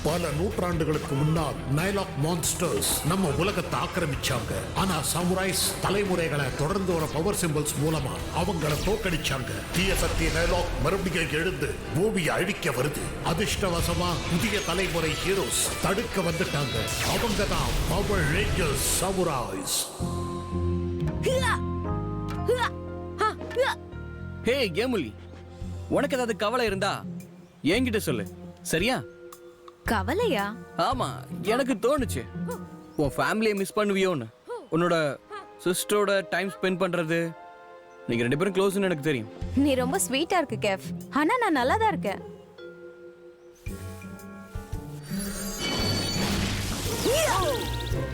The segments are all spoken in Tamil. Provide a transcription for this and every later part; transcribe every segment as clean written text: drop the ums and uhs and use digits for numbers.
பல நூற்றாண்டுகளுக்கு முன்னால் நைலாக் மான்ஸ்டர்ஸ் நம்ம உலகத்தை ஆக்கிரமிச்சாங்க. ஆனா சமுராய்ஸ் தலைமுறைகளை தொடர்ந்து வர பவர் சிம்பிள்ஸ் மூலமா அவங்கள தோக்கடிச்சாங்க. தீய சக்தி நைலாக் மறுபடியும் எழுந்து பூமியை அழிக்க வருது. அதிர்ஷ்டவசமா புதிய தலைமுறை ஹீரோஸ் தடுக்க வந்துட்டாங்க. அவங்க தான் பவர் ரேஞ்சர்ஸ் சமுராய்ஸ். ஹே கேமுலி, உனக்கு ஏதாவது கவலை இருந்தா என்கிட்ட சொல்லு, சரியா? கவலையா? ஆமா, எனக்கு தோணுச்சு உன் ஃபேமிலியை மிஸ் பண்ணுவியோன்னு. உன்னோட சிஸ்டரோட டைம் ஸ்பெண்ட் பண்றது, நீங்க 2 பேரும் க்ளோஸ்னு எனக்கு தெரியும். நீ ரொம்ப ஸ்வீட்டா இருக்கு கேஃப். ஆனா நான் நல்லா தான் இருக்கேன்.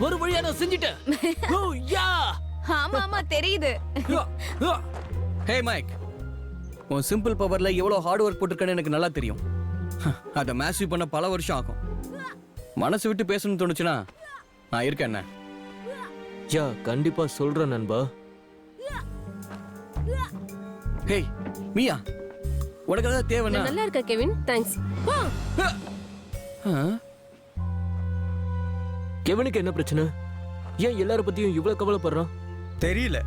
ஒரு வழியா நான் செஞ்சிட்டேன். ஆமா ஆமா தெரியுது. ஹே மைக், உன் சிம்பிள் பவர்ல எவ்வளவு ஹார்ட் ஒர்க் போட்டிருக்கேன்னு எனக்கு நல்லா தெரியும். அதை மேசிவ் பண்ண பல வருஷம் ஆகும். மனசு விட்டு பேசணும்னு தோணுச்சுன்னா நான் இருக்கேன். என்ன யா, கண்டிப்பா சொல்றேன் நண்பா. ஹே மியா, உனக்கு ஏதாவது தேவைன்னா? நல்லா இருக்க கெவின், தேங்க்ஸ். கெவினுக்கு என்ன பிரச்சனை? ஏன் எல்லார பத்தியும் இவ்வளவு கவலைப்படுறான்? தெரியல,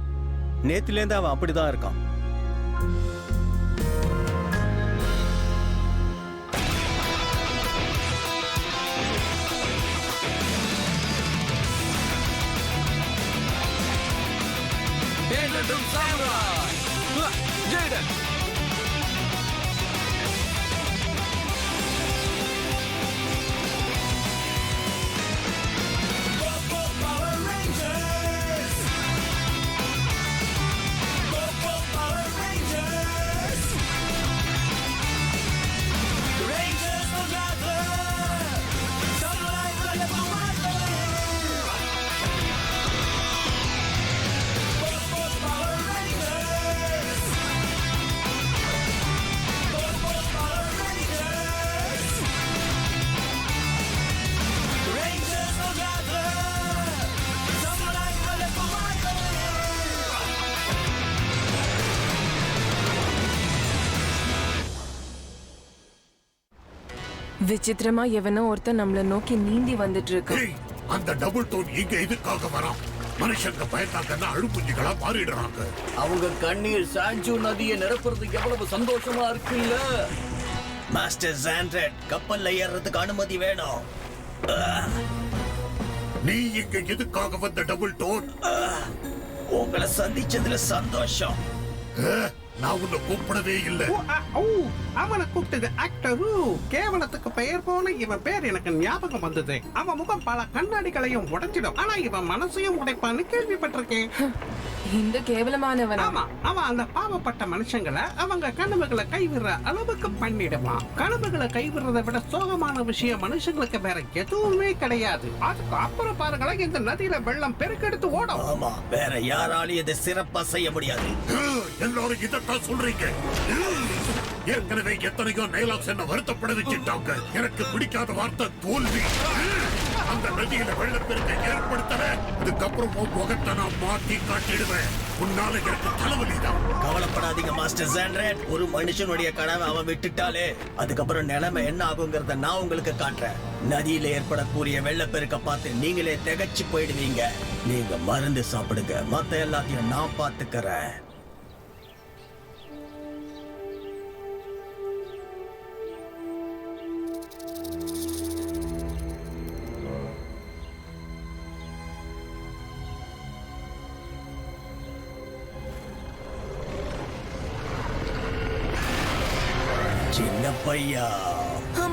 நேத்துல இருந்து அவன் அப்படிதான் இருக்கான். விசித்திரமா எவனோ ஒருத்தன் நம்மள நோக்கி நீந்தி வந்துட்டு இருக்கான். ஏய், அந்த டபுள் டோன் இங்க எதுக்காக வரான்? மனுஷங்க பயந்தாங்கன்னா அழுப்புஞ்சிகளா மாறிடுறாங்க. அவங்க கண்ணீர் சாஞ்சு நதியை நிரப்புறதுக்கு எவ்வளவு சந்தோஷமா இருக்குல்ல. மாஸ்டர் ஜாண்ட்ரெட், கப்பல்ல ஏறதுக்கு அனுமதி வேணும். நீ இங்க எதுக்காக வந்த டபுள் டோன்? உங்களை சந்திச்சதுல சந்தோஷம். நான் உன்னை கூப்பிடவே இல்லை. அவனை கூப்பிட்டது ஆக்டரு. கேவலத்துக்கு பெயர் போன இவன் பேர் எனக்கு ஞாபகம் வந்தது. அவன் முகம் பல கண்ணாடிகளையும் உடைச்சிடும். ஆனா இவன் மனசையும் உடைப்பான்னு கேள்விப்பட்டிருக்கேன். இந்த கேவலமானவன். ஆமா, அவன் அந்த பாவப்பட்ட மனுஷங்களை அவங்க கனவுகளை கைவிடுற அளவுக்கு பண்ணிடுவான். கனவுகளை கைவிடுறதை விட சோகமான விஷயம் மனுஷங்களுக்கு வேற எதுவுமே கிடையாது. அதுக்கு அப்புறம் பாருங்களேன், இந்த நதியில வெள்ளம் பெருக்கெடுத்து ஓடும். ஆமா, வேற யாராலையும் இதை சிறப்பா செய்ய முடியாது. எல்லாரும் இதைத்தான் சொல்றீங்க. ஏற்கனவே எத்தனையோ நைலாக்ஸ் என்ன வருத்தப்பட வச்சுட்டாங்க. எனக்கு பிடிக்காத வார்த்தை தோல்வி. அந்த நதியில வெள்ளப்பெருக்கை ஏற்படுத்தல. அதுக்கப்புறம் முகத்தை நான் மாத்தி காட்டிடுவேன். உன்னால எனக்கு தலைவலிதான். கவலைப்படாதீங்க மாஸ்டர் ஜாண்ட்ரெட். ஒரு மனுஷனுடைய கனவை அவன் விட்டுட்டாலே அதுக்கப்புறம் நிலைமை என்ன ஆகுங்கிறத நான் உங்களுக்கு காட்டுறேன். நதியில ஏற்படக்கூடிய வெள்ளப்பெருக்க பார்த்து நீங்களே திகச்சு போயிடுவீங்க. நீங்க மருந்து சாப்பிடுங்க, மத்த எல்லாத்தையும் நான் பாத்துக்கிறேன். சின்ன பையா,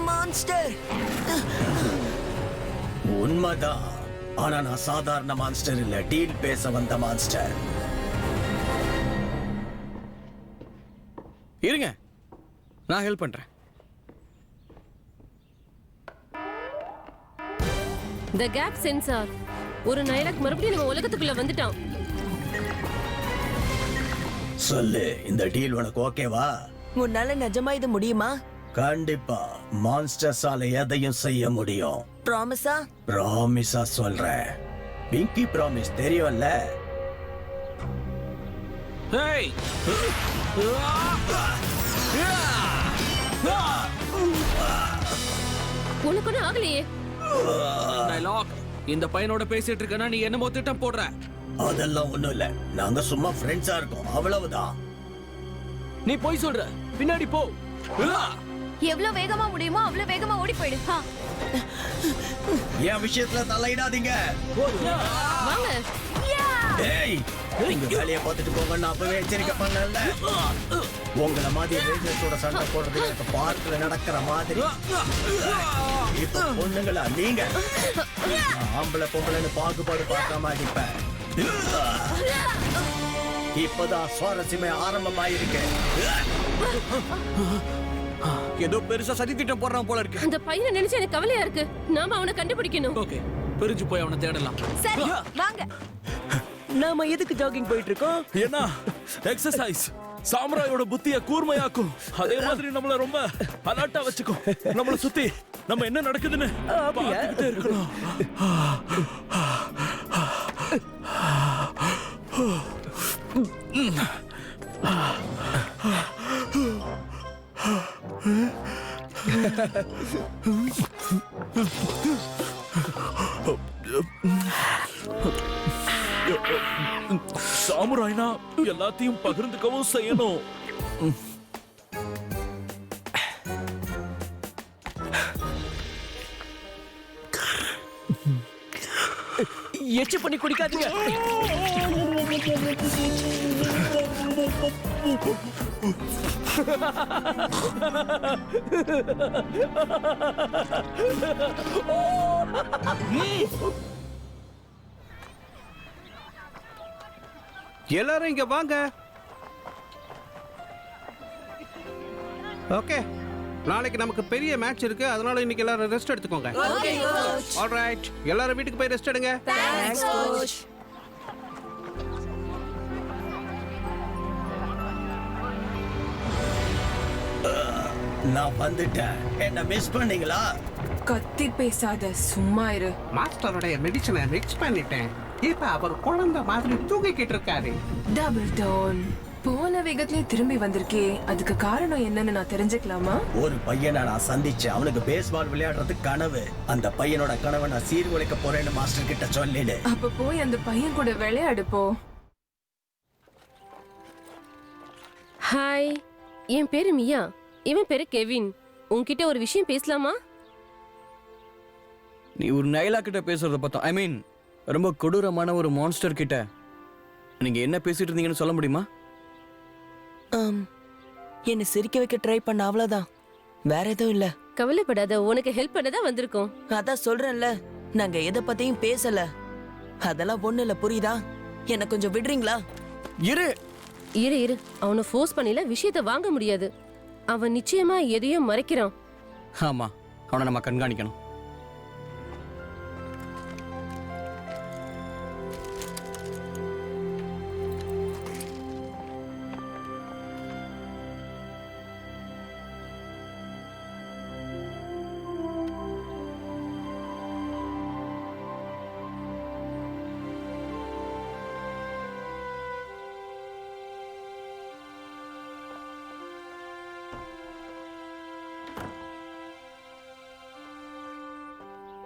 மான்ஸ்டர். உண்மைதான். ஆனா நான் சாதாரண மான்ஸ்டர் இல்ல, டீல் பேச வந்த மான்ஸ்டர். இருங்க, நான் ஹெல்ப் பண்றேன். தி கேப் சென்சார். ஒரு நைலாக் மறுபடியும் நம்ம உலகத்துக்குள்ள வந்துட்டான். சொல்லு, இந்த டீல் உனக்கு ஓகேவா? உன்னால நிஜமா இது முடியுமா? கண்டிப்பா, மான்ஸ்டர்ஸால எதையும் செய்ய முடியும். ப்ராமிஸா? ப்ராமிஸா சொல்றேன். பிங்கி ப்ராமிஸ் தெரியும்ல? ஹேய், உனக்கு ஒன்றும் ஆகலையே. டயலாக் இந்த பையனோட பேசிட்டு இருக்கனா நீ என்னமோ திட்டம் போடுற. அதெல்லாம் ஒண்ணும் இல்ல, நாங்க சும்மா ஃப்ரெண்ட்ஸா இருக்கோம், அவ்வளவுதான். நீ போய் சொல்ற, பின்னாடி போ. எவ்வளவு வேகமா முடியுமோ அவ்வளவு வேகமா ஓடி போயிடு. என் விஷயத்துல தலையிடாதீங்க. வாங்க. டேய், நீங்க வேலையை பார்த்துட்டு போங்க, நான் அப்பவே எச்சரிக்கை பண்ணல. உங்களை மாதிரி ரேஞ்சர்ஸோட சண்டை போடுறது எனக்கு பார்க்கல நடக்கிற மாதிரி. இப்ப பொண்ணுங்களா நீங்க, ஆம்பளை பொம்பளைன்னு பாகுபாடு பார்க்காம அடிப்பேன். இப்பதான் சுவாரஸ்யமே ஆரம்பமாயிருக்கு. ஏதோ பெருசா சதி திட்டம் போடுறான் போல இருக்கு. அந்த பையனை நினைச்சு எனக்கு கவலையா இருக்கு. நாம அவனை கண்டுபிடிக்கணும். ஓகே, பிரிஞ்சு போய் அவனை தேடலாம். சரி வாங்க. நாம எதுக்கு ஜாகிங் போயிட்டு இருக்கோம்? ஏன்னா எக்ஸசைஸ் சாமுராயோட புத்திய கூர்மையாக்கும். அதே மாதிரி நம்மள ரொம்ப அலர்ட்டா வச்சுக்கும். நம்மள சுத்தி நம்ம என்ன நடக்குதுன்னு பார்த்துக்கிட்டே இருக்கணும். சாமுராய்னா எல்லாத்தையும் பகிர்ந்துக்கவும் செய்யணும். எச்சு பண்ணி குடிக்காதீங்க. எல்லாரும் இங்க வாங்க. ஓகே, நாளைக்கு நமக்கு பெரிய மேட்ச் இருக்கு, அதனால இன்னைக்கு எல்லாரும் ரெஸ்ட் எடுத்துக்கோங்க. ஆல்ரைட், எல்லாரும் வீட்டுக்கு போய் ரெஸ்ட் எடுங்க. நான் வந்துட்டேன், என்ன மிஸ் பண்ணீங்களா? கத்தி பேசாத, சும்மா இரு. மாஸ்டருடைய மெடிசனை மிக்ஸ் பண்ணிட்டேன். இப்ப அவர் குழந்தை மாதிரி தூங்கிக்கிட்டு இருக்காரு. Double down. போன வேகத்திலே திரும்பி வந்திருக்கே, அதுக்கு காரணம் என்னன்னு நான் தெரிஞ்சுக்கலாமா? ஒரு பையனை நான் சந்திச்சேன், அவனுக்கு பேஸ்பால் விளையாடுறது கனவு. அந்த பையனோட கனவை நான் சீர்குலைக்க போறேன்னு மாஸ்டர் கிட்ட சொல்லிடு. அப்ப போய் அந்த பையன் கூட விளையாடு போ. ஹாய், என் பேரு மியா. இவன் பேரு கெவின். உன்கிட்ட ஒரு விஷயம் பேசலாமா? நீ ஒரு நைலா கிட்ட பேசுறத பார்த்தோம். ஐ மீன் ரொம்ப கொடூரமான ஒரு மான்ஸ்டர் கிட்ட நீங்க என்ன பேசிட்டு இருந்தீங்கன்னு சொல்ல முடியுமா? என்ன சிரிக்க வைக்க ட்ரை பண்ண, அவ்வளவுதான். வேற எதுவும் இல்ல. கவலைப்படாத, உனக்கு ஹெல்ப் பண்ண தான் வந்திருக்கோம். அதான் சொல்றேன்ல, நாங்க எதை பத்தியும் பேசல. அதெல்லாம் ஒண்ணு இல்ல, புரியுதா? என்ன கொஞ்சம் விடுறீங்களா? இரு இரு இரு, அவனை ஃபோர்ஸ் பண்ணில விஷயத்தை வாங்க முடியாது. அவன் நிச்சயமா எதையும் மறைக்கிறான். ஆமா, அவனை நம்ம கண்காணிக்கணும்.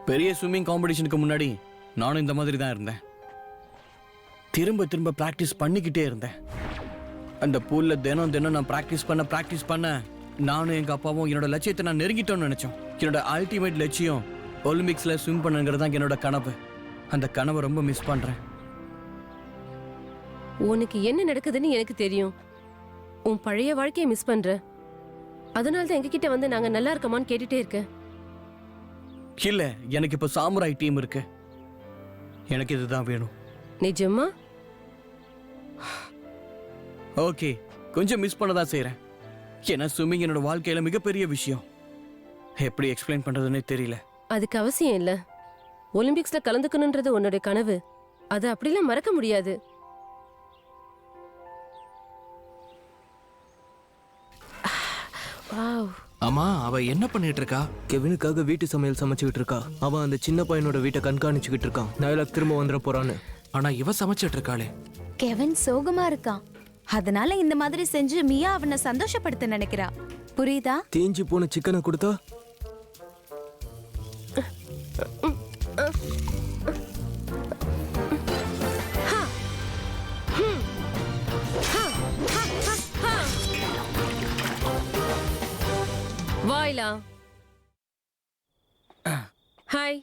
பெரிய ஸ்விம்மிங் காம்படிஷனுக்கு முன்னாடி நானும் இந்த மாதிரி தான் இருந்தேன். திரும்ப திரும்ப பிராக்டிஸ் பண்ணிக்கிட்டே இருந்தேன். அந்த பூல்ல தினம் தினம் நான் பிராக்டிஸ் பண்ண நானும் எங்க அப்பாவும் என்னோட லட்சியத்தை நான் நெருங்கிட்டோம்னு நினைச்சோம். என்னோட அல்டிமேட் லட்சியம் ஒலிம்பிக்ஸ்ல ஸ்விம் பண்ணுங்கிறது தான் என்னோட கனவு. அந்த கனவை ரொம்ப மிஸ் பண்றேன். உனக்கு என்ன நடக்குதுன்னு எனக்கு தெரியும். உன் பழைய வாழ்க்கையை மிஸ் பண்ற. அதனால தான் எங்ககிட்ட வந்து நாங்க நல்லா இருக்கமான்னு கேட்டுட்டே இருக்கேன். இல்ல, எனக்கு இப்ப சாமுராய் டீம் இருக்கு. எனக்கு இதுதான் வேணும். நிஜமா? ஓகே, கொஞ்சம் மிஸ் பண்ணதான் செய்யறேன். ஏன்னா ஸ்விம்மிங் என்னோட வாழ்க்கையில மிகப்பெரிய விஷயம். எப்படி எக்ஸ்பிளைன் பண்றதுன்னே தெரியல. அதுக்கு அவசியம் இல்ல. ஒலிம்பிக்ஸ்ல கலந்துக்கணும்ன்றது உன்னோட கனவு. அது அப்படிலாம் மறக்க முடியாது. ஆமா, அவ என்ன பண்ணிட்டு இருக்கா? கெவினுக்காக வீட்டு சமையல் சமைச்சுக்கிட்டு இருக்கா. அவன் அந்த சின்ன பையனோட வீட்டை கண்காணிச்சுக்கிட்டு இருக்கான். நைலாக் திரும்ப வந்துட போறான்னு. ஆனா இவ சமைச்சிட்டு இருக்காளே. கெவின் சோகமா இருக்கான், அதனால இந்த மாதிரி செஞ்சு மியா அவனை சந்தோஷப்படுத்த நினைக்கிறா. புரியுதா? தீஞ்சு போன சிக்கனை கொடுத்தா ஹா. ஹம். ஹா. ஹா. ஹா. ஹா. வாயிலா. ஹாய்.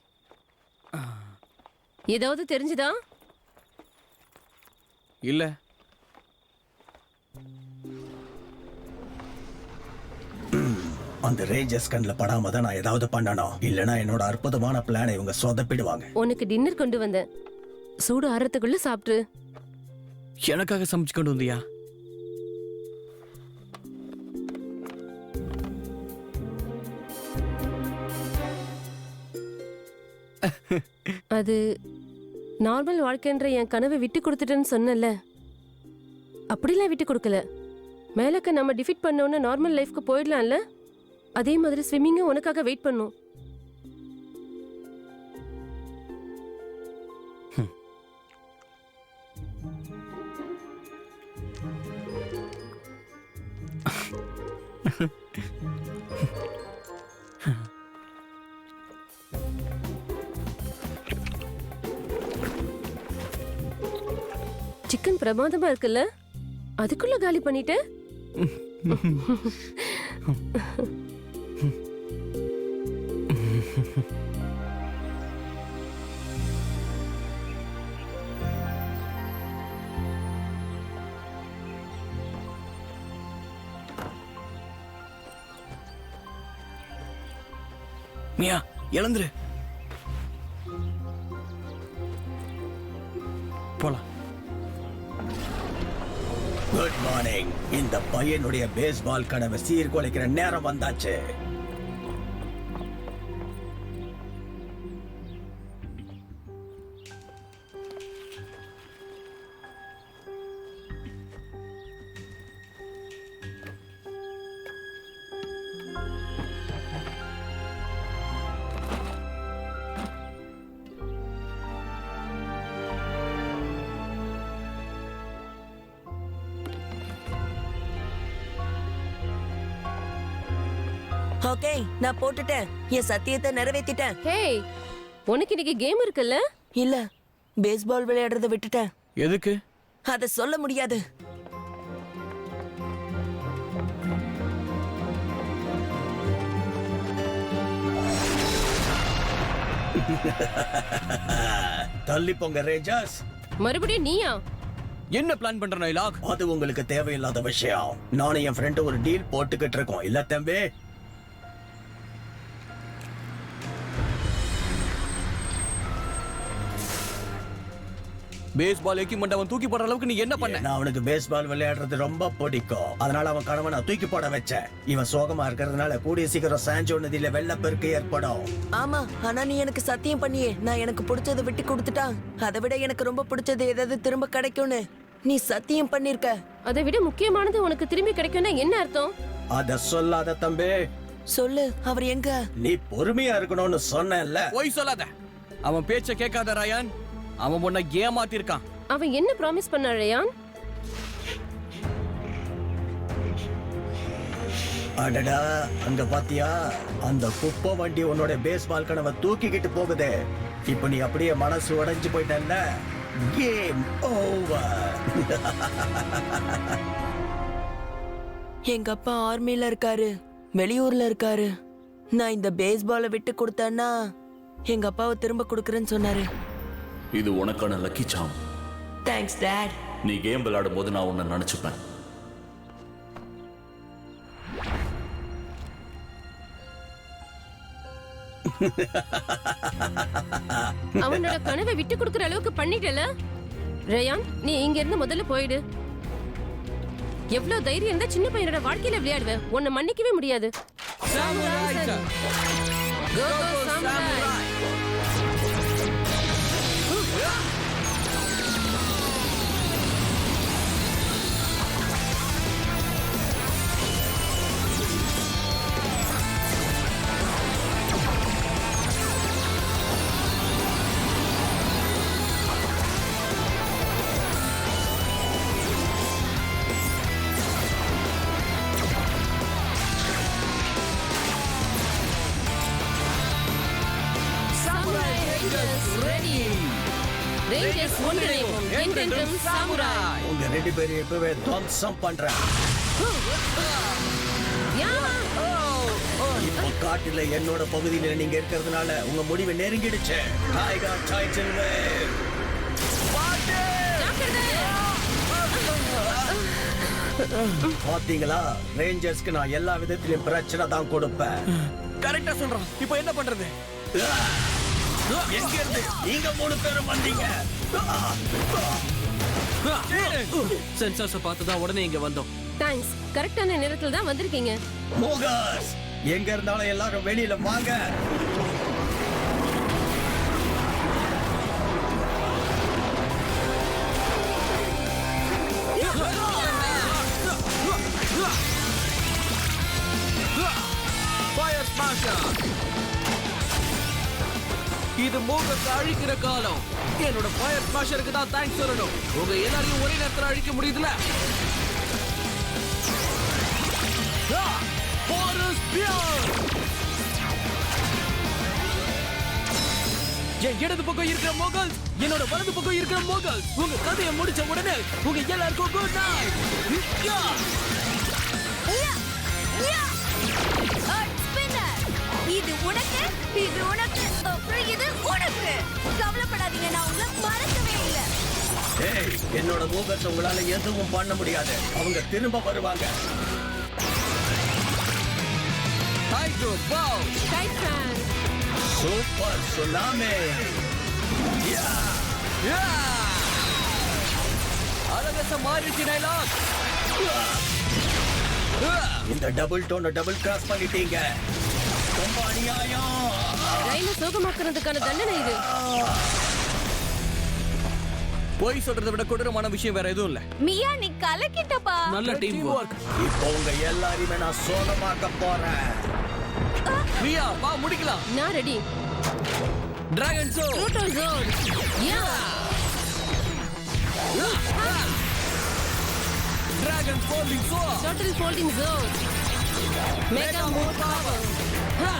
ஏதாவது தெரிஞ்சுதா? இல்ல. அந்த ரேஞ்சர்ஸ் கண்ணுல படாம தான் நான் ஏதாவது பண்ணணும். இல்லனா என்னோட அற்புதமான பிளானை இவங்க சொதப்பிடுவாங்க. உனக்கு டின்னர் கொண்டு வந்தேன். சூடு ஆறதுக்குள்ள சாப்பிட்டு. எனக்காக சமைச்சு கொண்டு வந்தியா? அது நார்மல் வாழ்க்கைன்ற என் கனவை விட்டு கொடுத்துட்டேன்னு சொன்னல. அப்படிலாம் விட்டு கொடுக்கல. மேலக்க நம்ம டிஃபீட் பண்ணோன்னு நார்மல் லைஃப்க்கு போயிடலாம்ல. அதே மாதிரி ஸ்விம்மிங்கும் உனக்காக வெயிட் பண்ணும். சிக்கன் பிரமாதமா இருக்குல்ல? அதுக்குள்ள காலி பண்ணிட்ட? மியா, எழுந்துரு. போலாம். Good morning. இந்த பையனுடைய பேஸ்பால் கனவை சீர்குலைக்கிற நேரம் வந்தாச்சு. ஓகே, நான் போட்டுட்டேன். என் சத்தியத்தை நிறைவேத்திட்டேன். ஹேய், உனக்கு இன்னைக்கு கேம் இருக்குல்ல? இல்ல, பேஸ்பால் விளையாடுறத விட்டுட்டேன். எதுக்கு? அத சொல்ல முடியாது. தள்ளி போங்க ரேஞ்சர்ஸ். மறுபடியும் நீயா? என்ன பிளான் பண்ற நைலாக்? அது உங்களுக்கு தேவையில்லாத விஷயம். நானும் என் ஃப்ரெண்டு ஒரு டீல் போட்டுக்கிட்டு இருக்கோம். இல்ல தம்பி? பேஸ்பால் எக்யூப்மெண்ட் அவன் தூக்கி போடுற அளவுக்கு நீ என்ன பண்ண? நான் அவனுக்கு பேஸ்பால் விளையாடுறது ரொம்ப பிடிக்கும். அதனால அவன் கனவை நான் தூக்கி போட வச்சேன். இவன் சோகமா இருக்கிறதுனால கூடிய சீக்கிரம் சாஞ்சோ நதியில வெள்ளப்பெருக்கு ஏற்படும். ஆமா, ஆனா நீ எனக்கு சத்தியம் பண்ணியே நான் எனக்கு பிடிச்சதை விட்டு கொடுத்துட்டா. அதை விட எனக்கு ரொம்ப பிடிச்சது ஏதாவது திரும்ப கிடைக்கும்னு நீ சத்தியம் பண்ணிருக்க. அதை விட முக்கியமானது உனக்கு திரும்பி கிடைக்கும்னா என்ன அர்த்தம்? அத சொல்லாத தம்பி. சொல்லு, அவர் எங்க? நீ பொறுமையா இருக்கணும்னு சொன்னேன்ல. போய் சொல்லாத. அவன் பேச்ச கேட்காத ராயான். அவன் உன்னை ஏமாத்தி இருக்கான். அவன் என்ன ப்ராமிஸ் பண்ண ரயான்? அடடா, அங்க பாத்தியா? அந்த குப்பை வண்டி உன்னோட பேஸ்பால் கனவை தூக்கிக்கிட்டு போகுது. இப்ப நீ அப்படியே மனசு உடைஞ்சு போயிட்டல்ல. Game over. எங்க அப்பா ஆர்மில இருக்காரு, வெளியூர்ல இருக்காரு. நான் இந்த பேஸ்பாலை விட்டு கொடுத்தேன்னா எங்க அப்பாவை திரும்ப கொடுக்கறேன்னு சொன்னாரு. இது உனக்கான லக்கி சாம். Thanks dad. நீ கேம் விளையாடும் போது நான் உன்னை நினைச்சுப்பேன். அவனோட கனவை விட்டு கொடுக்கற அளவுக்கு பண்ணிட்டல. ரயான், நீ இங்க இருந்து முதல்ல போயிடு. எவ்வளவு தைரியம் இருந்தா சின்ன பையனோட வாழ்க்கையில விளையாடுவேன். உன்னை மன்னிக்கவே முடியாது. Go, go, samurai. Ready rangers ஒன்றிணைவோம் என்றென்றும் சாமுராய். உங்க 2 பேரும் இப்பவே துவம்சம் பண்றேன். யா இப்போ காட்டுல என்னோட பகுதியில நீங்க இருக்கிறதுனால உங்க முடிவு நெருங்கிடுச்சு. Tiger Titan wave. பாத்தீங்களா, ரேஞ்சர்ஸ்க்கு நான் எல்லா விதத்திலும் பிரச்சனை தான் கொடுப்பேன். கரெக்டா சொல்றான். இப்போ என்ன பண்றது? எங்க இருந்து நீங்க 3 பேரும் வந்தீங்க? சென்சார்ஸ பார்த்து தான் உடனே இங்க வந்தோம். தேங்க்ஸ். கரெக்டான நேரத்துல தான் வந்திருக்கீங்க. மோகஸ், எங்க இருந்தாலும் எல்லாரும் வெளியில வாங்க. Fire smasher. இது மோகத்தை அழிக்கிற காலம். என்னோட ஃபயர் ஸ்மாஷருக்கு தான் தேங்க்ஸ் சொல்லணும். உங்க எல்லாரையும் ஒரே நேரத்தில் அழிக்க முடியுதுல. என் இடது பக்கம் இருக்கிற மோகல், என்னோட வலது பக்கம் இருக்கிற மோகல், உங்க கதையை முடிச்ச உடனே உங்க எல்லாருக்கும் குட் நைட். இது உனக்கு, இது உனக்கு, அப்புறம் இது உனக்கு. கவலைப்படாதீங்க, நான் உங்களை மறக்கவே இல்லை. ஏய், என்னோட மோகத்தை உங்களால எதுவும் பண்ண முடியாது. அவங்க திரும்ப வருவாங்க. Hydro bow. Titan. Super tsunami. அழகா மாறிடுச்சு டைலாக். இந்த டபுள் டோனை டபுள் கிராஸ் பண்ணிட்டீங்க. ரொம்ப அநியாயம். ரயில சோகமாக்குறதுக்கான தண்டனை இது. போய் சொல்றதை விட கொடூரமான விஷயம் வேற எதுவும் இல்ல. மியா, நீ கலக்கிட்டப்பா. நல்ல டீம் ஒர்க். இப்போ உங்க எல்லாரையுமே நான் சோகமாக்க போறேன். பிரியா, வா முடிக்கலாம். நான் ready. Dragon show. Pluto zone. Yeah dragon folding show. Total folding zone. Mega move power. Yeah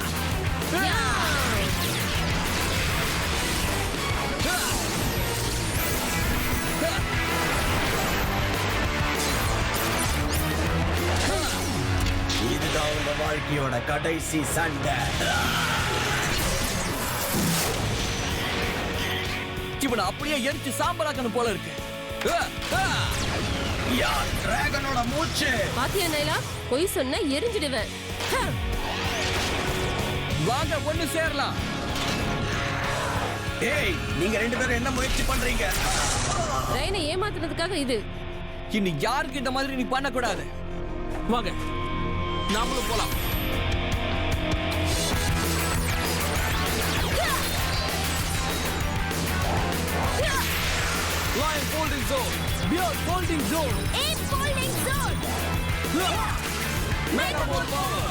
இதுதான் உங்க வாழ்க்கையோட கடைசி சண்டை. இவனை அப்படியே எரிச்சு சாம்பலாக்கணும் போல இருக்கு. யார் டிராகனோட மூச்சு? பாத்தியா நைலா, பொய் சொன்னா எரிஞ்சிடுவேன். வாங்க ஒண்ணு சேரலாம். ஏய், நீங்க 2 பேரும் என்ன முயற்சி பண்றீங்க? ரயினை ஏமாத்துறதுக்காக இது. இனி யாருக்கு இந்த மாதிரி நீ பண்ணக்கூடாது. வாங்க, நாமளும் போலாம். Lion folding zone. Beyond folding zone. Eight folding zone. Mega ball power.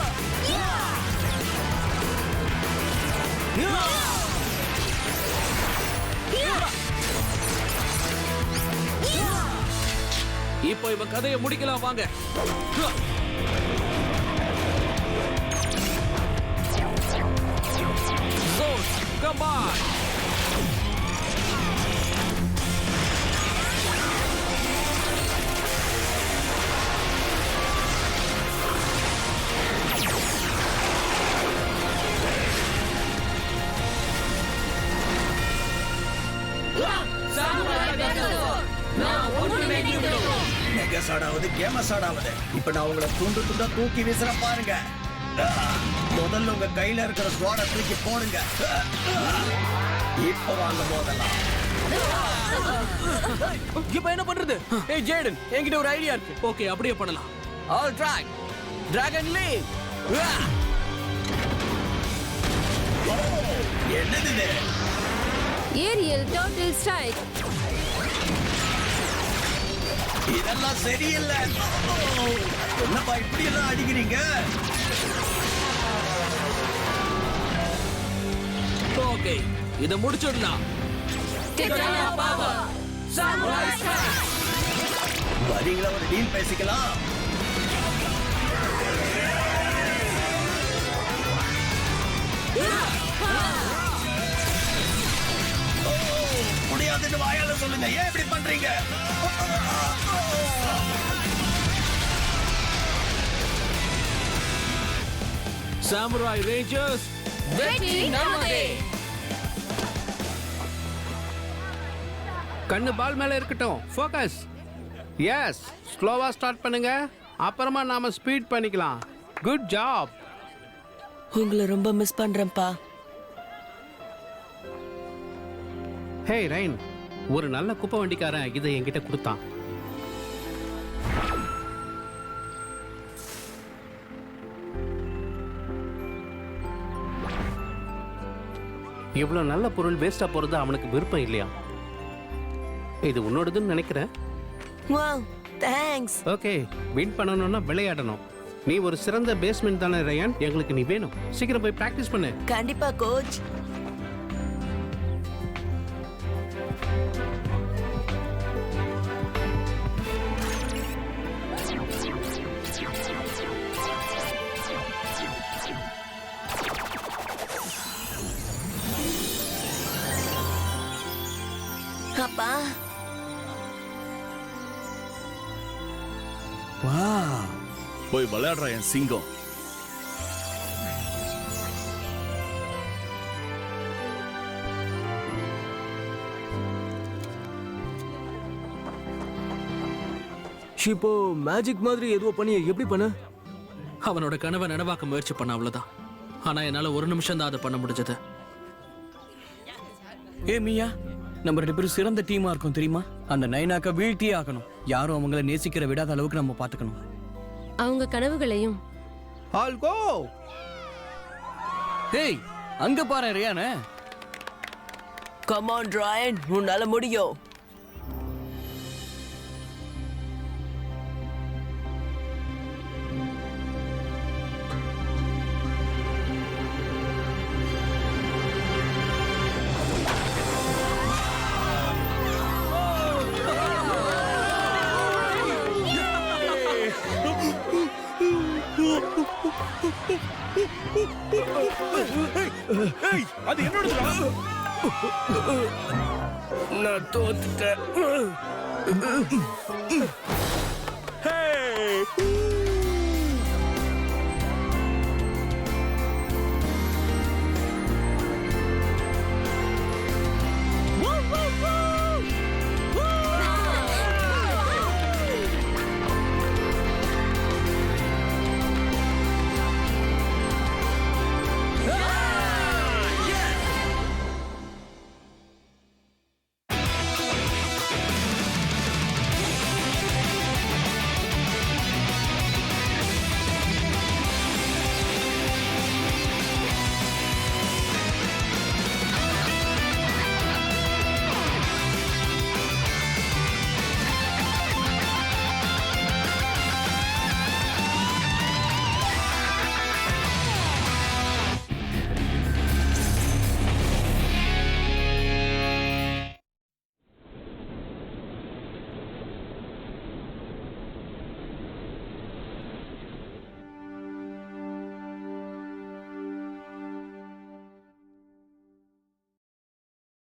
இப்போ இவன் கதையை முடிக்கலாம் வாங்க. Zone, come on. மெகசாடாவது கேமசாடாவது இப்ப நான் உங்களை துண்டு துண்டா தூக்கி வீசுற பாருங்க. முதல்ல உங்க கையில இருக்கிற ஸ்வாட தூக்கி போடுங்க. இப்ப வாங்க போதலாம். இப்போ என்ன பண்றது? ஏய் ஜேடன், என்கிட்ட ஒரு ஐடியா இருக்கு. ஓகே, அப்படியே பண்ணலாம். All track. Dragon leave. என்னது இது? Aerial total strike. இதெல்லாம் சரியில்லை. என்னப்பா இப்படி எல்லாம் அடிக்கிறீங்க? ஓகே, இத முடிச்சிடலாம். வரீங்களா, ஒரு டீல் பேசிக்கலாம். ஏதாச்சும் வாயால சொல்லுங்க, ஏன் இப்படி பண்றீங்க? சாமுராய் ரேஞ்சர்ஸ் வெற்றி நமதே. கண்ணு பால் மேல இருக்கட்டும். ஃபோக்கஸ். எஸ், ஸ்லோவா ஸ்டார்ட் பண்ணுங்க, அப்புறமா நாம ஸ்பீட் பண்ணிக்கலாம். Good job. உங்களை ரொம்ப மிஸ் பண்றேன்ப்பா. ஹே ரைன், ஒரு நல்ல குப்பை வண்டிக்காரன் இதை என்கிட்ட கொடுத்தான். இவ்வளவு நல்ல பொருள் வேஸ்டா போறது அவனுக்கு விருப்பம் இல்லையா? இது உன்னோடதுன்னு நினைக்கிறேன். Wow, thanks. ஓகே, வின் பண்ணணும்னா விளையாடணும். நீ ஒரு சிறந்த பேஸ்மெண்ட் தானே ரயான், எங்களுக்கு நீ வேணும். சீக்கிரம் போய் பிராக்டிஸ் பண்ணு. கண்டிப்பா கோச். அப்பா, போய் விளையாடுற என் சிங்கம். இப்போ மேஜிக் மாதிரி ஏதோ பண்ணி எப்படி பண்ண? அவனோட கனவை நினைவாக்க முயற்சி பண்ண, அவ்வளவுதான். ஆனா என்னால ஒரு நிமிஷம் தான் அதை பண்ண முடிஞ்சது. ஏ மியா, நம்ம 2 பேரும் சிறந்த டீமா இருக்கும் தெரியுமா? அந்த நைனாக்க வீழ்த்தியே ஆகணும். யாரும் அவங்கள நேசிக்கிற விடாத அளவுக்கு நம்ம பாத்துக்கணும். அவங்க கனவுகளையும். All go. ஹேய், அங்க பாரு ரியானே. கம் ஆன் ராயன், உன்னால முடியும். அது என்னோட. நான் தோத்துட்டேன்.